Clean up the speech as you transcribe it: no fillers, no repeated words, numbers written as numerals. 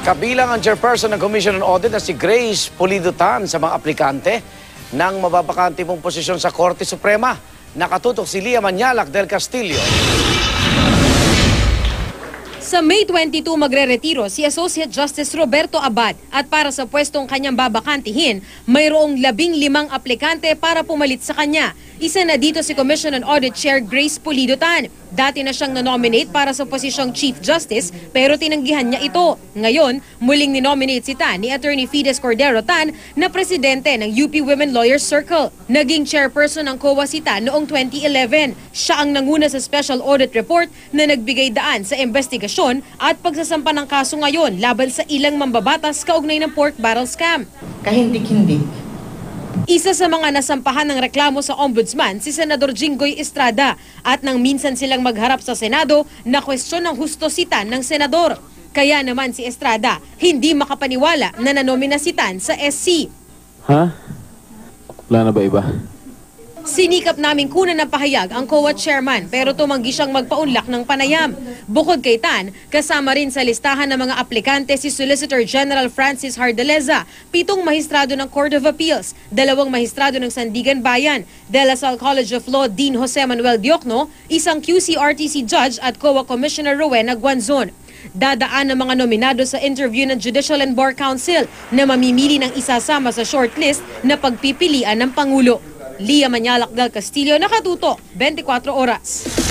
Kabilang ang chairperson ng Commission on Audit na si Grace Pulido Tan sa mga aplikante ng mababakante pong posisyon sa Korte Suprema. Nakatutok si Lia Manyalak del Castillo. Sa May 22 magre-retiro si Associate Justice Roberto Abad at para sa pwestong kanyang babakantihin, mayroong 15 aplikante para pumalit sa kanya. Isa na dito si Commission on Audit Chair Grace Pulido Tan. Dati na siyang nanominate para sa posisyong Chief Justice pero tinanggihan niya ito. Ngayon, muling ninominate si Tan ni Attorney Fides Cordero Tan na presidente ng UP Women Lawyers Circle. Naging chairperson ng COA si Tan noong 2011. Siya ang nanguna sa Special Audit Report na nagbigay daan sa investigasyon at pagsasampa ng kaso ngayon laban sa ilang mambabatas kaugnay ng pork barrel scam. Kahindik-hindik. Isa sa mga nasampahan ng reklamo sa Ombudsman si Senador Jinggoy Estrada at nang minsan silang magharap sa Senado na kwestiyon ng hustositan ng senador. Kaya naman si Estrada hindi makapaniwala na nanomina si Tan sa SC. Ha? Wala na ba iba? Sinikap naming kunan ng pahayag ang COA chairman pero tumanggi siyang magpaunlak ng panayam. Bukod kay Tan, kasama rin sa listahan ng mga aplikante si Solicitor General Francis Hardaleza, 7 mahistrado ng Court of Appeals, 2 mahistrado ng Sandigan Bayan, De La Salle College of Law Dean Jose Manuel Diokno, isang QCRTC judge at COA Commissioner Rowena Guanzon. Dadaan ang mga nominado sa interview ng Judicial and Bar Council na mamimili ng isasama sa shortlist na pagpipilian ng Pangulo. Lia Manyalak del Castillo, nakatutok, 24 oras.